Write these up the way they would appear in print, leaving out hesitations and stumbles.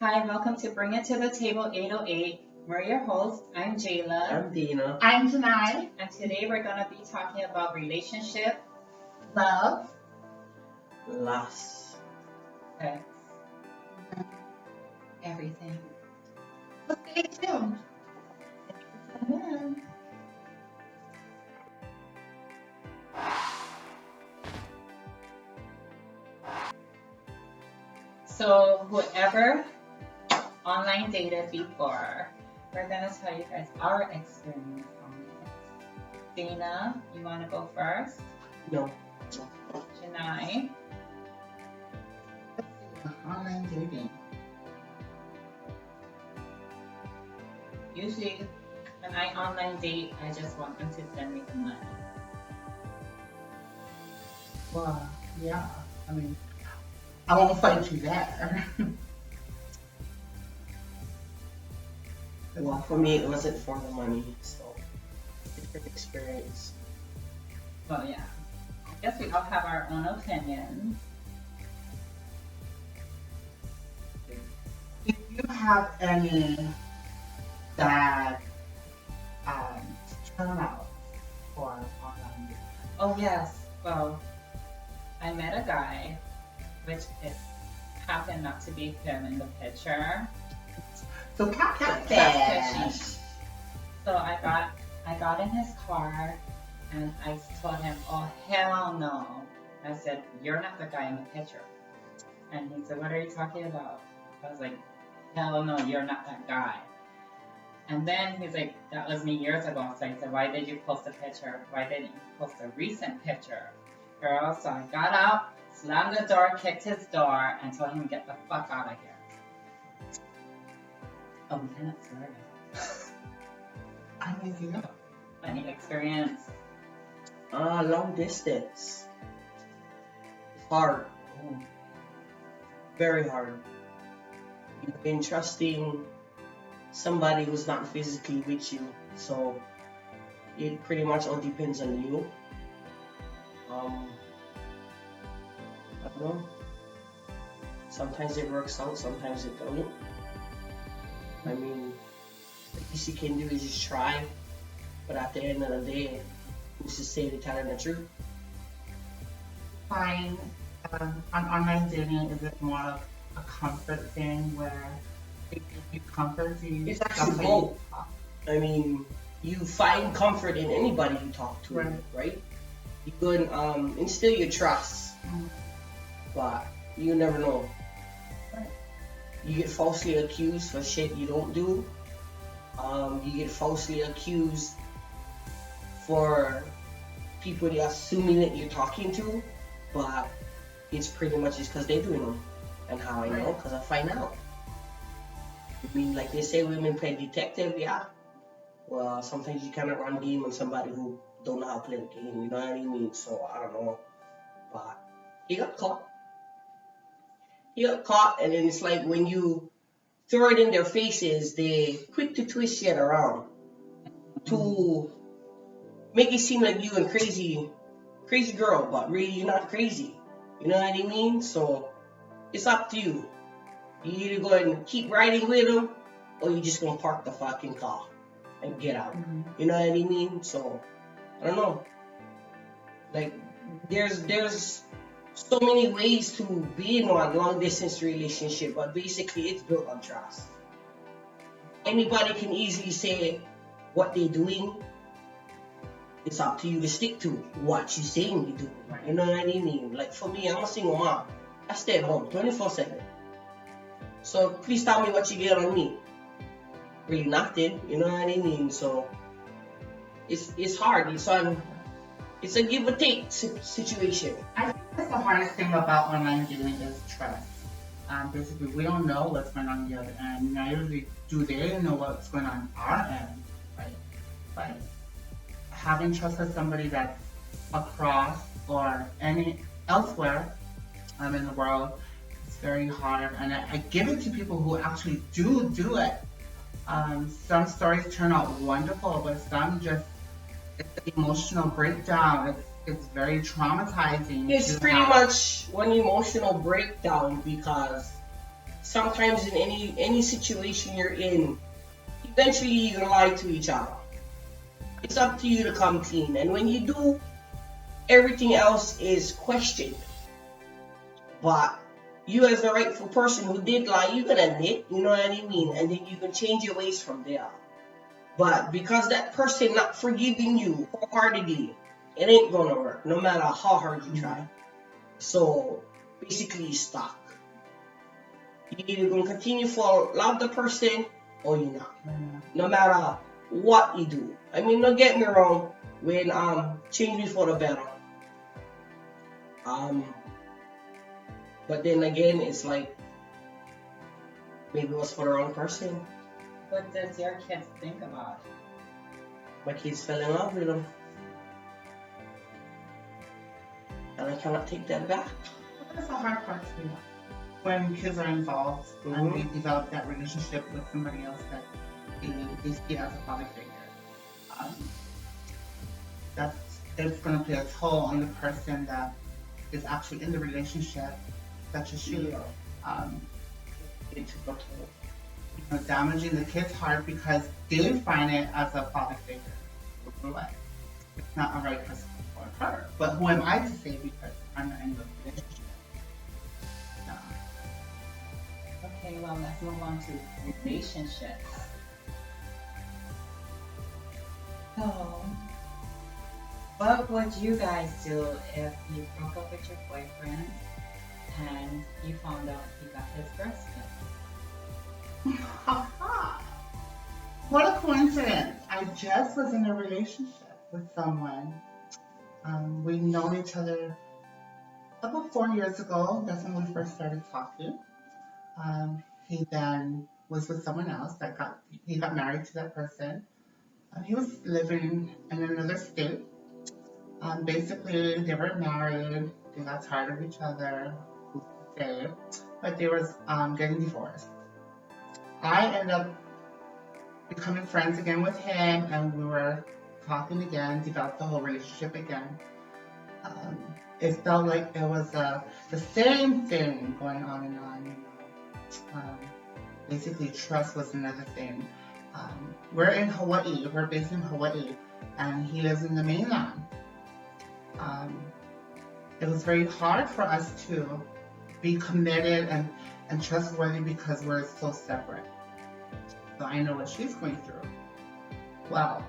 Hi, welcome to Bring It to the Table 808. We're your hosts. I'm JAYLA. I'm Dina. I'm Janai. And today we're going to be talking about relationship, Love. Last. sex, everything. So stay tuned. So whoever online dated before, we're going to tell you guys our experience on it. Dina, you want to go first? No. Janai? Online dating. Usually when I online date, I just want them to send me the money. Well, yeah. I mean, I won't fight you there. Well, for me, it wasn't for the money, so different experience. Well, yeah. I guess we all have our own opinions. Do you have any bad turnout for online dating? Oh, yes. Well, I met a guy, which it happened not to be him in the picture. So Catfish. So I got in his car and I told him, oh, hell no. I said, you're not the guy in the picture. And he said, what are you talking about? I was like, hell no, you're not that guy. And then he's like, that was me years ago. So I said, why did you post a picture? Why didn't you post a recent picture? Girl, so I got out, slammed the door, kicked his door, and told him to get the fuck out of here. Oh, we cannot swear now. I mean, you know. Any experience? Long distance. It's hard. Very hard. You've been trusting somebody who's not physically with you, so it pretty much all depends on you. I don't know. Sometimes it works out, sometimes it doesn't. I mean, the least you can do is just try, but at the end of the day, who's to say they're telling the truth? Find on online dating, is it more of a comfort thing where it gives you comfort? It's actually both. I mean, you find comfort in anybody you talk to, right? You can instill your trust, but you never know. You get falsely accused for shit you don't do. You get falsely accused for people you're assuming that you're talking to, but it's pretty much just because they're doing them. And how I know? Because I find out. I mean, like they say women play detective, yeah. Well, sometimes you cannot run game on somebody who don't know how to play the game, you know what I mean? So, I don't know. But he got caught. He got caught, and then it's like when you throw it in their faces, they quick to twist shit around to make it seem like you a crazy girl, but really you're not crazy. You know what I mean? So it's up to you. You either go and keep riding with them, or you just gonna park the fucking car and get out. You know what I mean? So I don't know. Like there's so many ways to be in one long distance relationship, but basically it's built on trust. Anybody can easily say what they're doing. It's up to you to stick to what you're saying you do. You know what I mean? Like for me, I'm a single mom. I stay at home 24/7. So please tell me what you get on me. Really nothing. You know what I mean? So it's hard. It's a give or take situation. I think that's the hardest thing about online dating is trust. Basically, we don't know what's going on the other end. Neither do they know what's going on our end, right? But having trust with somebody that's across or elsewhere in the world, it's very hard. And I give it to people who actually do it. Some stories turn out wonderful, but some just, it's an emotional breakdown. It's very traumatizing. It's pretty much one emotional breakdown because sometimes in any situation you're in, eventually you're gonna lie to each other. It's up to you to come clean, and when you do, everything else is questioned. But you as the rightful person who did lie, you can admit, you know what I mean, and then you can change your ways from there. But because that person not forgiving you wholeheartedly, it ain't gonna work, no matter how hard you try. So basically you're stuck. You either gonna continue to love the person or you're not. No matter what you do. I mean, don't get me wrong, when change me for the better. But then again, it's like maybe it was for the wrong person. What does your kids think about it? My kids fell in love with him. And I cannot take that back. That's a hard part too. When kids are involved and they develop that relationship with somebody else that they see as a father figure, it's going to play a toll on the person that is actually in the relationship, such as you. It took a toll. You know, damaging the kid's heart because they find it as a father figure. But it's not a right person for her. But who am I to say because I'm not in the relationship? No. Okay, well, let's move on to relationships. So, what would you guys do if you broke up with your boyfriend and you found out he got his breast implant? What a coincidence. I just was in a relationship with someone. We known each other about 4 years ago. That's when we first started talking. He then was with someone else he got married to that person. He was living in another state. Basically, they were married. They got tired of each other. Who's to say? But they was getting divorced. I ended up becoming friends again with him, and we were talking again, developed the whole relationship again. It felt like it was the same thing going on and on. You know. Basically, trust was another thing. We're in Hawaii. We're based in Hawaii, and he lives in the mainland. It was very hard for us to be committed and trustworthy because we're so separate. So I know what she's going through. Well,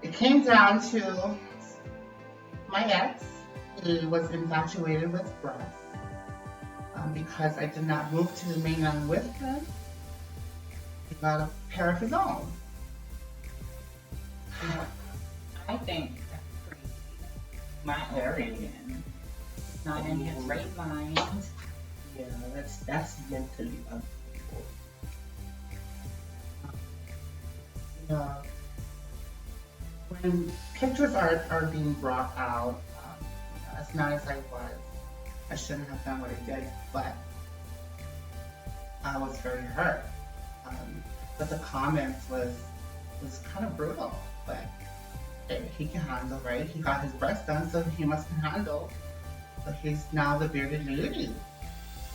it came down to my ex. He was infatuated with breasts. Because I did not move to the mainland with him, he got a pair of his own. I think that's crazy. My opinion. Not in his right mind. Yeah, that's mentally unstable. When pictures are being brought out, as not as I was, I shouldn't have done what I did, but I was very hurt. But the comments was kind of brutal, but hey, he can handle, right? He got his breast done, so he must can handle. So he's now the bearded lady.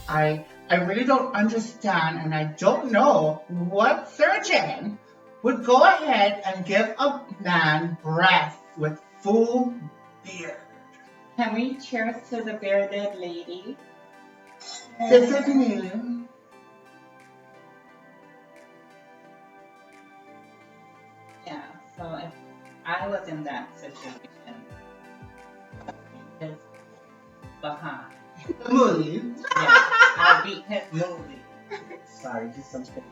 I really don't understand, and I don't know what surgeon would go ahead and give a man breasts with full beard. Can we cheers to the bearded lady? This is me. Yeah, so if I was in that situation, his behind. The movie. Yeah, I'll beat his movie. Sorry, just something.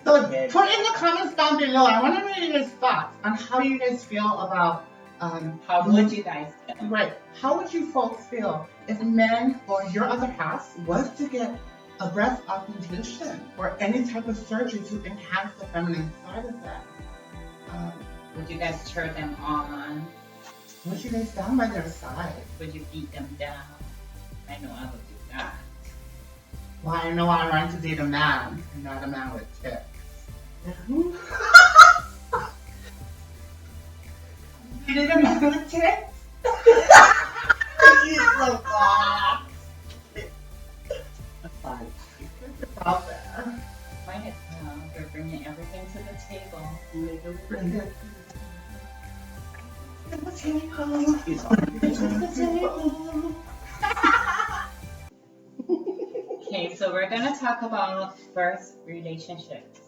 So put in the comments down below. I want to know your guys' thoughts on how you guys feel about How would you guys feel? Right. How would you folks feel if men or your other half was to get a breast augmentation or any type of surgery to enhance the feminine side of that? Would you guys cheer them on? Would you guys stand by their side? Would you beat them down? I know I would do that. Well, I know I want to date a man and not a man with tits. You did a man with tits? You're so bad. Fine. What's the problem? bringing everything to the table. Make it bring it. Okay, so we're gonna talk about first relationships.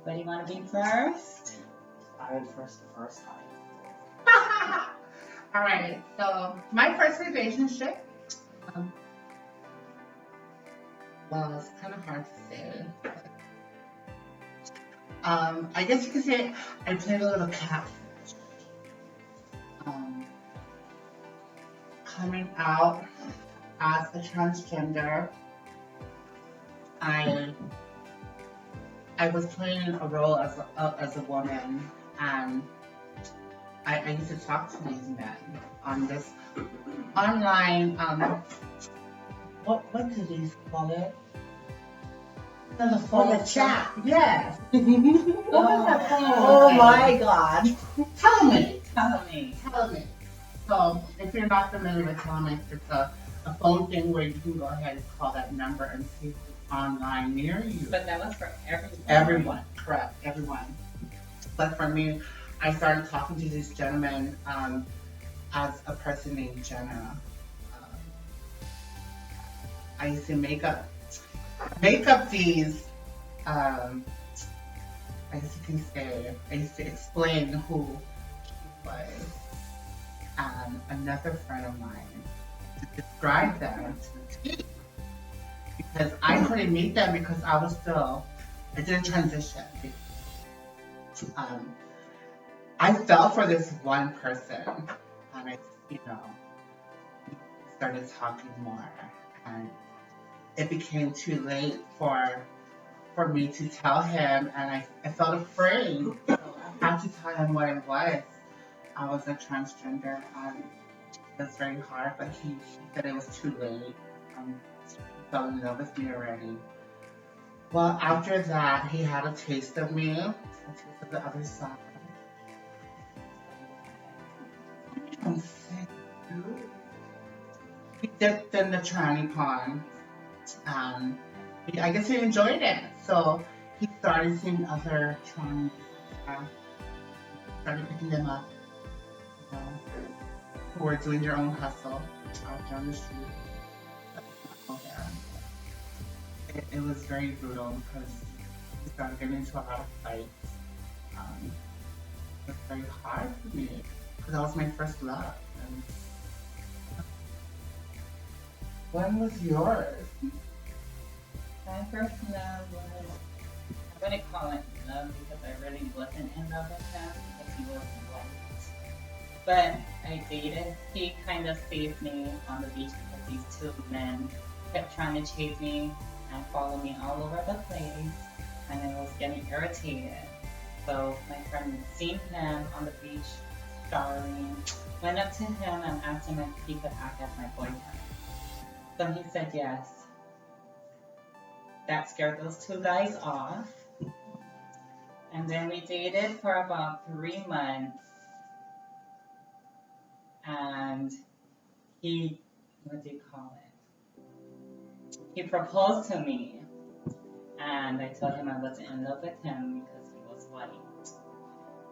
Anybody want to be first? I went first the first time. Alright, so my first relationship, well, it's kind of hard to say. I guess you could say I played a little catfish. Coming out as a transgender, I was playing a role as a woman, and I used to talk to these men on this online, what do these call it? The phone the chat. Yes. What was that called? Oh my god. Tell me. Tell me. Tell me. So, if you're not familiar with Telmex, it's a phone thing where you can go ahead and call that number and see who's online near you. But that was for everyone. Everyone, correct, everyone. But for me, I started talking to this gentleman as a person named Jenna. I used to make up these, I guess you can say, I used to explain who he was. And another friend of mine to describe them to the T. Because I couldn't meet them because I didn't transition. I fell for this one person, and I, started talking more, and it became too late for me to tell him, and I felt afraid. So I had to tell him what it was. I was a transgender, and it was very hard, but he said it was too late. He fell in love with me already. Well, after that, he had a taste of me, a taste of the other side. He dipped in the tranny pond, and I guess he enjoyed it. So he started seeing other trannies, started picking them up, who were doing their own hustle out down the street. It was very brutal because we started getting into a lot of fights. It was very hard for me because that was my first love. And when was yours? My first love was, I wouldn't call it love because I really wasn't in love with him because he was white. But I dated. He kind of saved me on the beach because these two men kept trying to chase me and follow me all over the place, and I was getting irritated. So my friend seen him on the beach showering, went up to him and asked him if he could act as my boyfriend. So he said yes. That scared those two guys off. And then we dated for about 3 months. And he, what do you call it? He proposed to me. And I told him I wasn't in love with him because he was white.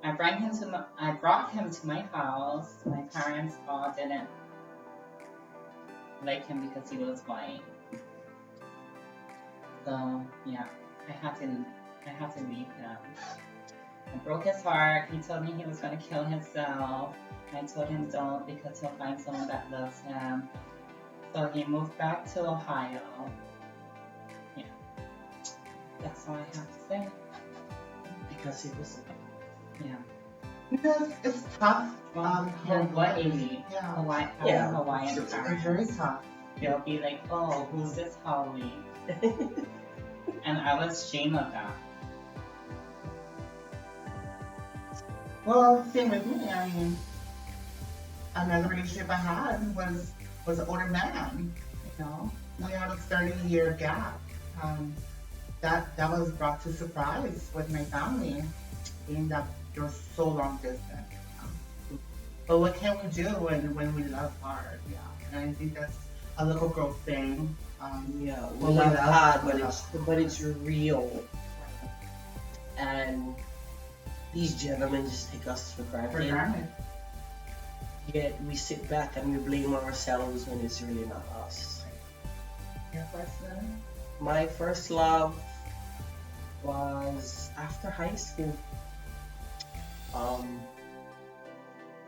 I brought him to my house. My parents all didn't like him because he was white. So yeah, I had to leave him. I broke his heart. He told me he was gonna kill himself. I told him don't because he'll find someone that loves him. So he moved back to Ohio. Yeah, that's all I have to say. Because he was Yeah. Because it's tough. Hawaii. Yeah. Hawaiian It's parents. very tough. They'll be like, oh, who's this Holly? And I was ashamed of that. Well, same with me. I mean, another relationship I had was an older man. We had a 30-year gap. That was brought to surprise with my family, being that they were so long distance. But what can we do when we love hard? Yeah, and I think that's a little girl thing. Yeah, Well, we we love love- hard, we but it's real. And these gentlemen just take us for For granted. granted. Yet we sit back and we blame ourselves when it's really not us. Your first love? My first love was after high school.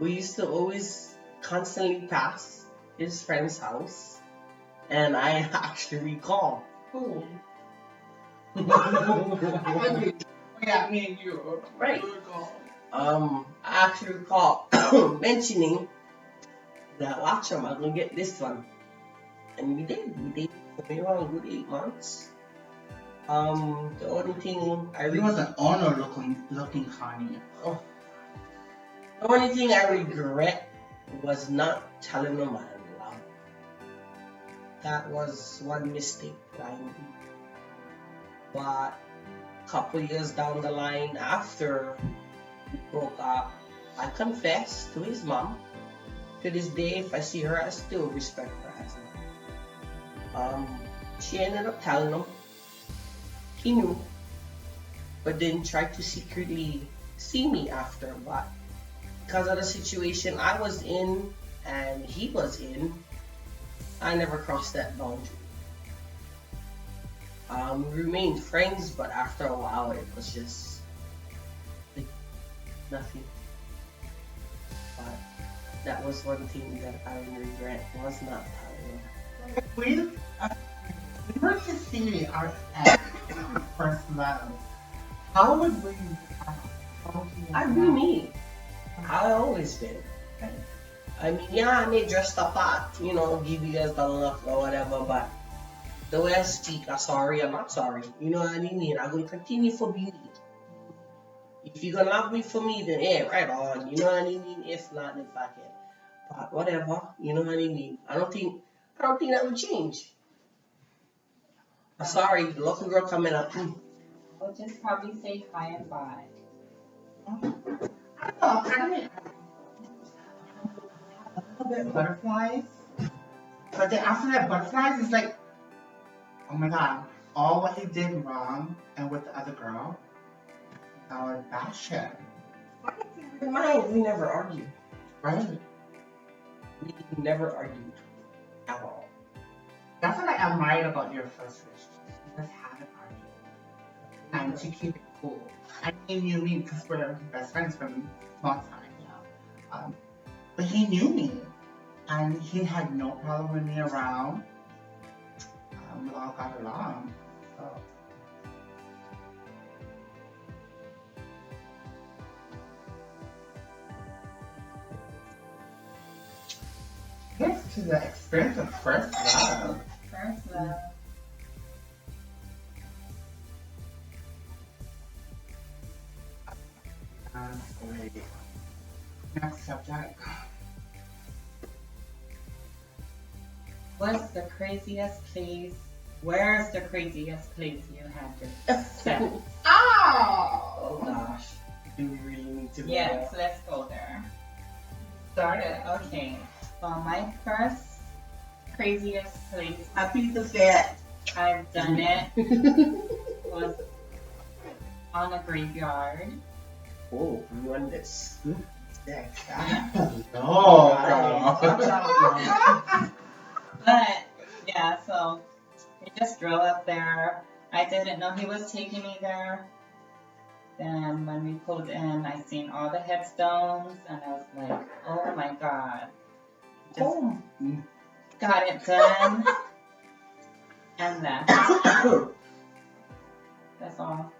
We used to always constantly pass his friend's house, and I actually recall. Cool. Yeah, me and you. Right. I actually recall mentioning that watch him, I'm gonna get this one. And we did. We did for maybe around a good 8 months. The only thing I He was an honor looking honey. the only thing I regret was not telling him I love him. That was one mistake I made. But a couple years down the line after we broke up, I confessed to his mom. To this day, if I see her, I still respect her as mom. She ended up telling him. He knew, but then tried to secretly see me after. But because of the situation I was in and he was in, I never crossed that boundary. We remained friends, but after a while, it was just like, nothing. But that was one thing that I regret was not telling him. We were to see our ex, first love. How would we? I'd be me. I always been. I mean, yeah, I may dress the part, you know, give you guys the look or whatever, but the way I speak, I'm sorry, I'm not sorry. You know what I mean? I'm going to continue for beauty. If you're going to love me for me, then yeah, right on. You know what I mean? If not, then fuck it. But whatever, you know what I mean? I don't think that would change. I'm sorry, local girl coming up. I'll just probably say hi and bye. I don't know, kind of a little bit butterflies. But then after that butterflies, it's like, oh my god, all what he did wrong and with the other girl, I would bash him. In mind, we never argued. Right? We never argued at all. That's what I admired about your first relationship. You guys haven't argued. And to keep it cool. I mean, you mean because we're best friends from small time, yeah. But he knew me. And he had no problem with me around. We all got along. So. Here's to the experience of first love. First love. Great. Next subject. What's the craziest place? Where's the craziest place you had your sex? Oh gosh. Do we really need to go Yes, there? let's go there. Started. Okay. Well, my first craziest place Happy to get. I've done it was on a graveyard. Oh, you want this? Sex. Oh, No. But yeah, so we just drove up there. I didn't know he was taking me there. Then when we pulled in, I seen all the headstones, and I was like, "Oh my god!" Just got it done, and left. That's all.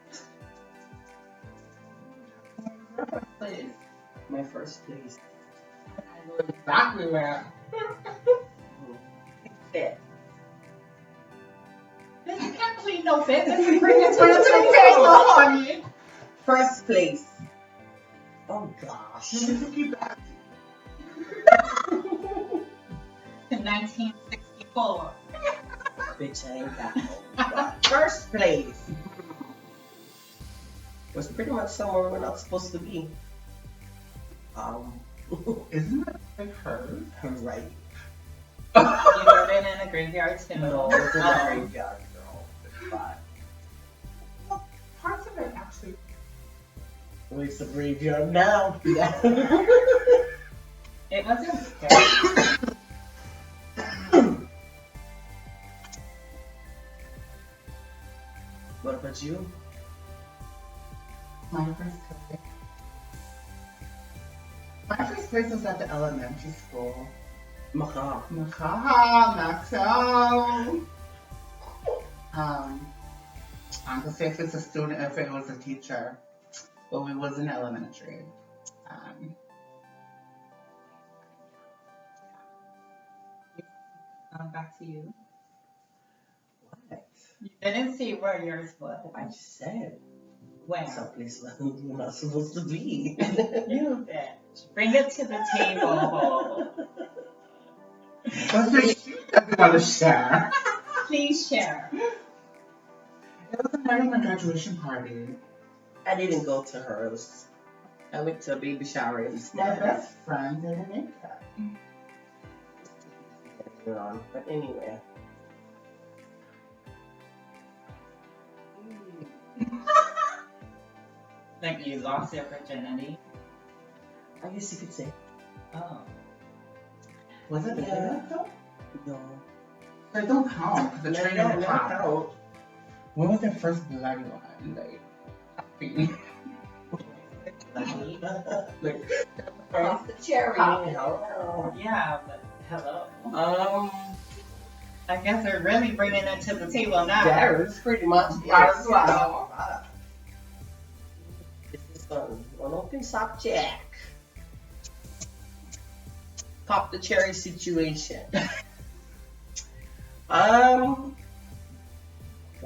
Please. My first place. I know exactly where. Fit. You can't plead no fifth if you bring it to the table, honey. First place. Oh gosh. You need to keep that. In 1964. Bitch, I ain't got no. But first place was pretty much somewhere we're not supposed to be. Isn't that like hers? Right. You got it in a graveyard too. No, it's in the Oh. graveyard, girl. But Parts of it actually. well, it's the graveyard now. Yeah. It wasn't scary. What about you? My first place. My first place was at the elementary school. Maka. Makaha, Maxo. I could say if it's a student, if it was a teacher, but we was in elementary. Back to you. What? You didn't see where yours was. I just said. Where? Someplace where you're not supposed to be. You bitch. Bring it to the table. But she doesn't want to share. Please share. It was a night of my graduation party. I didn't go to hers. I went to a baby shower My instead. best friend didn't make that. But anyway. Like you lost your virginity. I guess you could say. Oh. Was it the Yeah. big though? No. They don't count because the No, train no, didn't no, count. no. When was the first bloody one? Like, happy. Like, off the cherry. Hello. Yeah, but hello. I guess they're really bringing it to the table now. There's pretty much. Might as well. This is an open subject. Pop the cherry situation.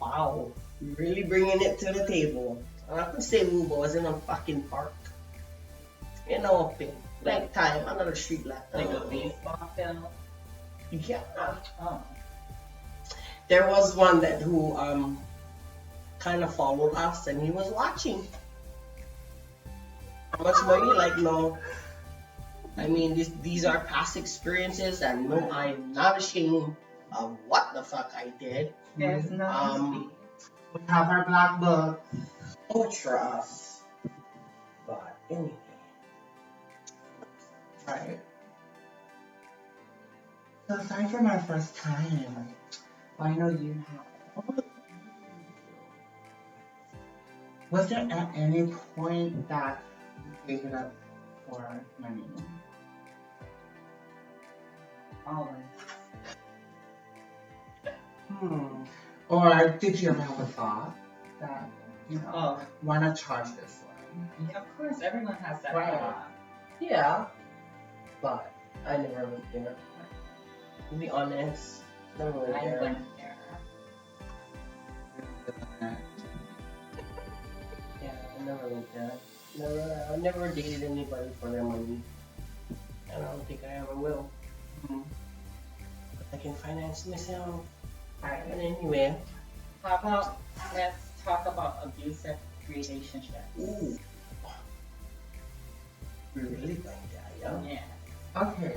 Wow. You're really bringing it to the table. I'm not gonna say Uber was in a fucking park. In open. Like time, another street Like a baseball field. Yeah. Oh. There was one that who kind of followed us and he was watching. How much more you like? No. I mean, these are past experiences, and no, I'm not ashamed of what the fuck I did. There's no We have our black book. Oh, trust. But anyway. Right. So aside from our first time, I know you have. Was there at any point that you gave it up for money? always. Or did you ever have a thought that, you know, Oh, why not charge this one? yeah, of course, everyone has that Right. thought. Yeah. But I never went there. To be honest, never went I there. went there. Yeah, I never went there. I never dated anybody for their money. And I don't think I ever will. I can finance myself. Alright, but anyway. How about let's talk about abusive relationships? Ooh. We really like that, yeah? Yeah. Okay.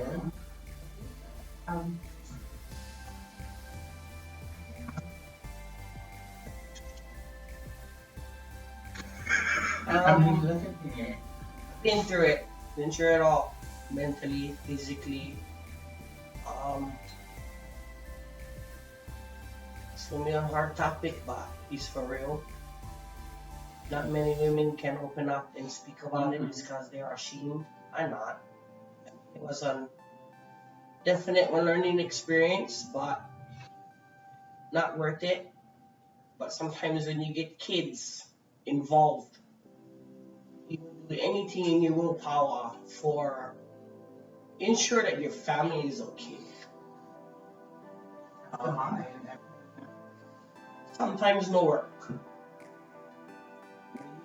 I'm looking here. Been through it. Been through it all. Mentally, physically. It's gonna be a hard topic, but it's for real. Not many women can open up and speak about it because they are ashamed. I'm not. It was a definite learning experience, but not worth it. But sometimes when you get kids involved, you will do anything in your willpower for ensure that your family is okay. Sometimes no work. You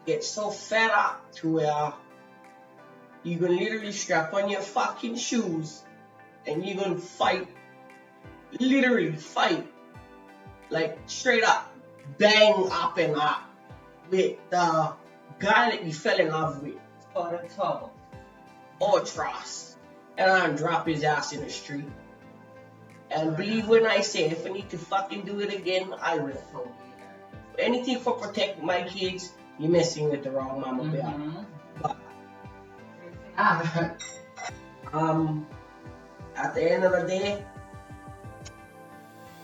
get so fed up to where you can literally strap on your fucking shoes and you're gonna fight, literally fight, like straight up, bang up and up with the guy that you fell in love with, For the trouble. or trust, and I'll drop his ass in the street. And believe when I say, if I need to fucking do it again, I will. Anything for protect my kids, you're messing with the wrong mama bear. But at the end of the day,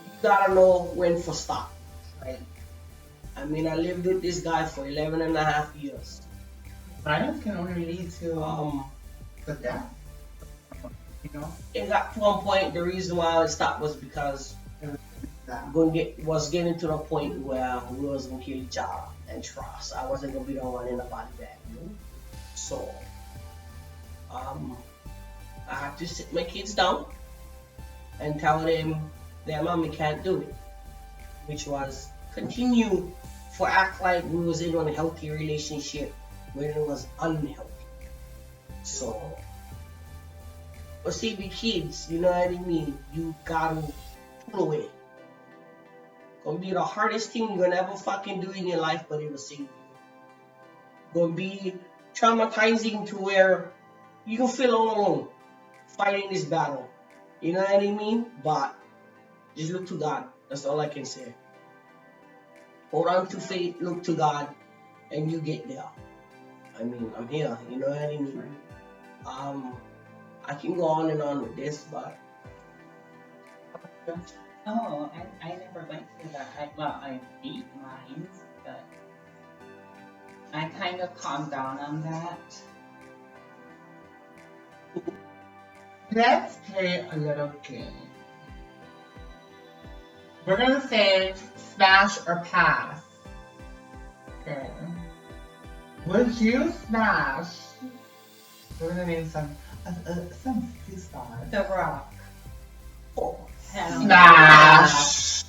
you gotta know when to stop. Right? I mean, I lived with this guy for 11 and a half years. Violence can only lead to the death. You know? It got to one point, the reason why I stopped was because was getting to the point where we was gonna kill each other and trust. I wasn't gonna be the one in the body bag, you know? So I had to sit my kids down and tell them their mommy can't do it. Which was continue for act like we was in a healthy relationship when it was unhealthy. So but see the kids, you know what I mean? You gotta pull away. Gonna be the hardest thing you're gonna ever fucking do in your life, but it will save you. Gonna be traumatizing to where you can feel all alone fighting this battle. You know what I mean? But just look to God. That's all I can say. Hold on to faith, look to God, and you get there. I mean, I'm here. You know what I mean? I can go on and on with this, but oh, I never went through that. I beat mine, but I kind of calmed down on that. Let's play a little game. We're gonna say smash or pass. Okay. Would you smash? We're gonna name some few stars. The Rock. oh, Hell. Smash.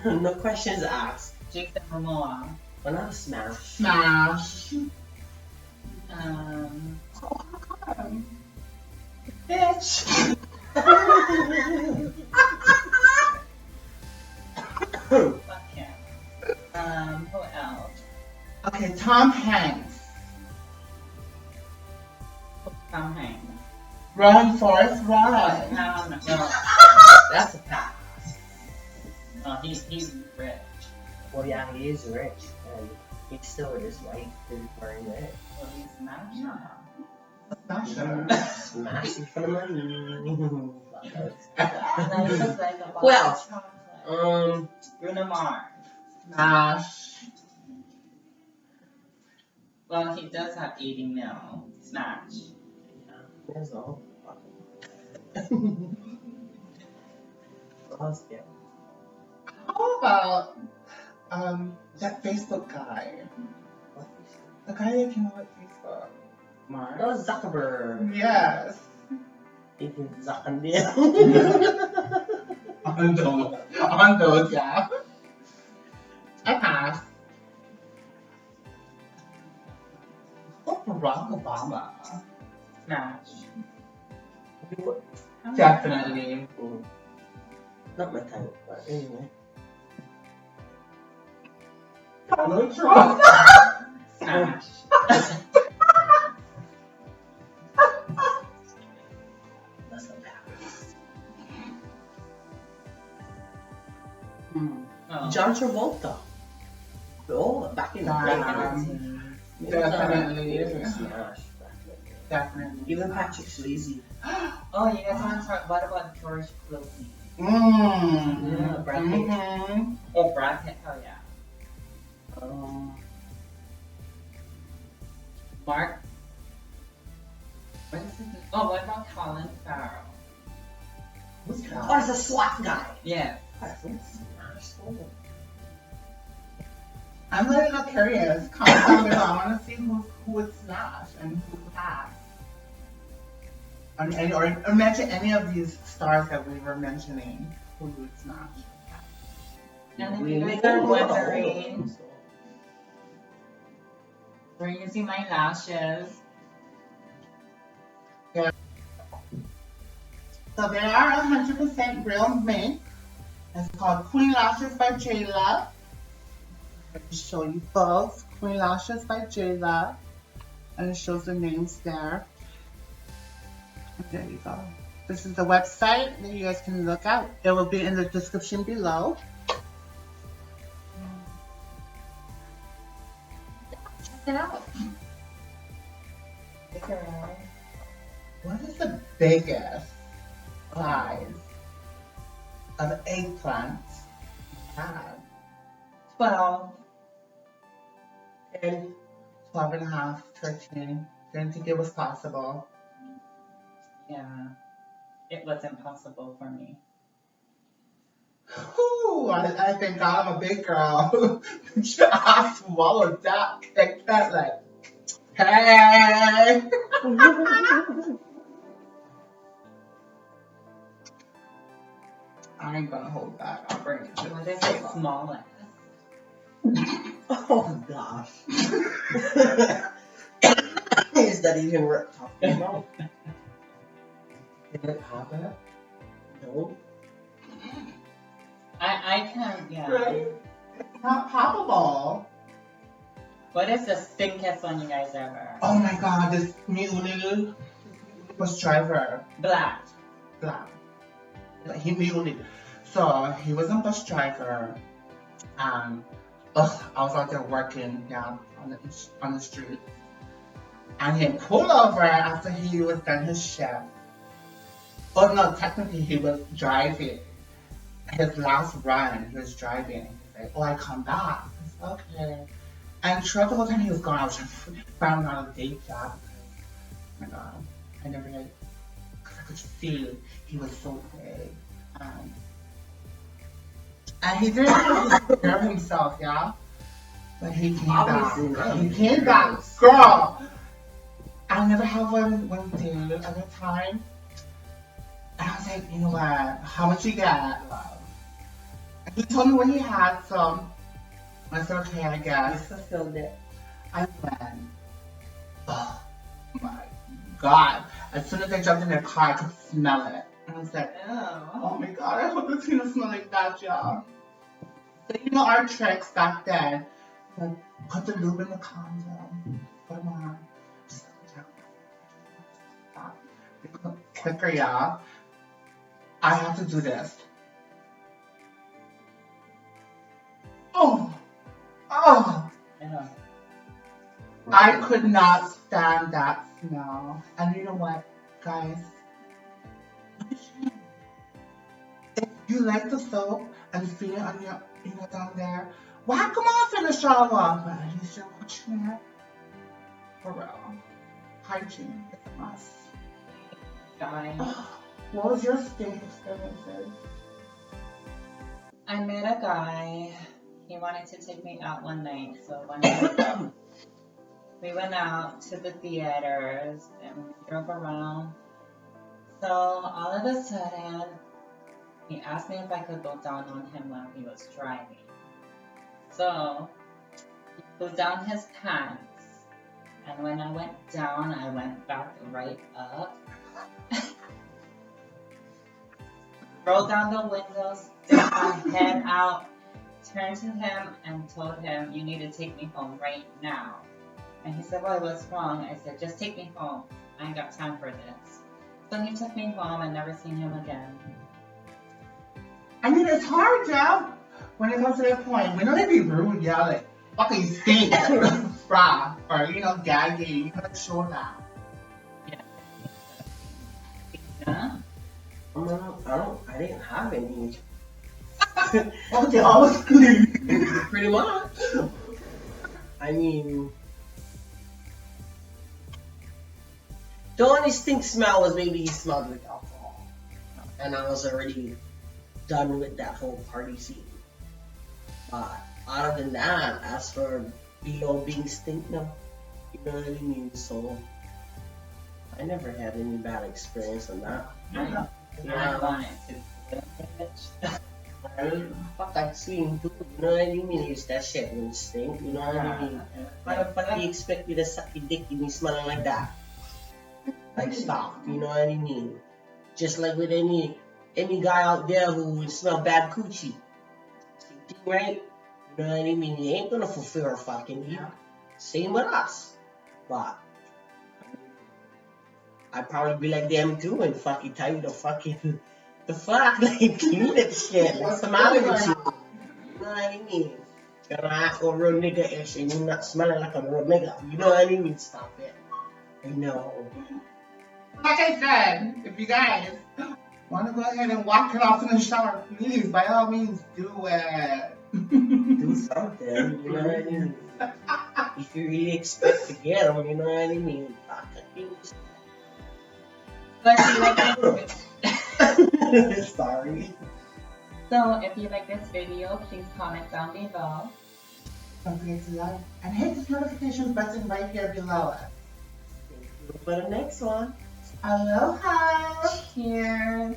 no questions asked. Jason Momoa. But not a smash. Smash. Bitch. Fuck him. Who else? Okay, Tom Hanks. Tom Hanks. Run, Forrest, run. No. That's a pass. Oh, he's rich. Well, yeah, he is rich, and he's still with his wife and wearing it. Well, he's smashed Smashing for the money. Well, Well, Bruno Mars. Smash. Well, he does have 80 mil. Smash. that's all. Yeah. How about that Facebook guy? The guy that came out with Facebook. That was Zuckerberg. Yes. He can Zuck and deal. On those, yeah. I pass. Oh, Barack Obama. Smash. Definitely. Not my type, but anyway. Donald Trump. Smash. That's not pass. Oh. John Travolta. Oh, back in the day. Definitely. Smash. Definitely. Even Patrick Swayze. Oh, you guys want to talk? What about George Clooney? Yeah, Brad Pitt. Mm-hmm. Oh, Brad Pitt. Hell yeah. Mark. What is his name? Oh, what about Colin Farrell? Who's Oh, that? it's a SWAT guy. Yeah. I'm a little curious. Comment down below. I want to see who would smash and who would pass. Or mention any of these stars that we were mentioning. Who would smash? And if you guys are wondering, we're using my lashes. So they are 100% real mink. It's called Queen Lashes by JAYLA. Let me show you both. Queen Lashes by JAYLA. And it shows the names there. And there you go. This is the website that you guys can look at. It will be in the description below. Check it out. What is the biggest size of eggplant you have? 12. And 12 and a half, 13. Didn't think it was possible. Yeah. It was impossible for me. Ooh, I think I'm a big girl. I swallowed that eggplant like, hey! I ain't gonna hold back. I'll bring it to What the is it table. smallest? oh gosh. Is that even worth talking about? Did it pop it? No. I can't, yeah. Right? It's not poppable. What is the stinkiest one you guys ever? Oh my god, this mule bus driver. Black. Black. He muled. So he was a bus driver. I was out there working down on the street. And he pulled over after he was done his shift. Oh no, technically he was driving. His last run, he was driving. He's like, oh, I come back. I said, okay. And throughout the whole time he was gone, I was trying to find out a day job. Oh my god. I never did. Because I could see he was so big. And he didn't really take care of himself, yeah? But he came Obviously back. not. He came back. Girl! I never had one date at the time. And I was like, you know what? How much you got? And he told me what he had, so I said, okay, I You guess. fulfilled it. I went. Oh my god. As soon as I jumped in the car, I could smell it. And I was like, oh my god, I hope it's gonna smell like that, y'all. So you know our tricks back then. Like, put the lube in the condom. Put them on. Quicker, y'all. I have to do this. Oh! Oh! Yeah. I could not stand that smell. And you know what, guys? If you like the soap and feel it on your, down there, whack them off in the shower. But at least you're watching it. For real. Hygiene is a must. Guy. What was your state experiences? I met a guy. He wanted to take me out one night, so one night we went out to the theaters and we drove around. So all of a sudden, he asked me if I could go down on him while he was driving. So he pulled down his pants, and when I went down, I went back right up. Rolled down the windows, stuck my head out, turned to him and told him, you need to take me home right now. And he said, well, what's wrong? I said, just take me home. I ain't got time for this. So he took me home and never seen him again. I mean, it's hard, yeah. When it comes to that point, we know they be rude, yeah, like, fucking stink, brah, or, gaggy, you gotta show that. Yeah. I didn't have any. Oh, they always clean. Pretty much. I mean, the only stink smell was maybe he smelled like alcohol. And I was already done with that whole party scene. But other than that, as for being stink, no. You know what I mean? So, I never had any bad experience on that. I wanted to. Fuck that scene too, you know what I mean? It's that shit when it stink, you know what I mean? Why the fuck do you expect me to suck your dick and you smelling like that? Like stop, you know what I mean? Just like with any guy out there who would smell bad coochie. Same thing, right? You know what I mean? You ain't gonna fulfill our fucking need. Same with us. But I'd probably be like them too and fucking tell you the fucking the fuck like you need that shit. What's the matter with you? You know what I mean? You're gonna act a real nigga ish and you're not smelling like a real nigga. You know what I mean? Stop it. I know. Like I said, if you guys want to go ahead and walk it off in the shower, please, by all means, do it. Do something. You know what I mean? If you really expect to get them, you know what I mean? So if you like this, Sorry. so if you like this video, please comment down below. Don't forget to like and hit this notification button right here below us. For the next one. Aloha! Cheers.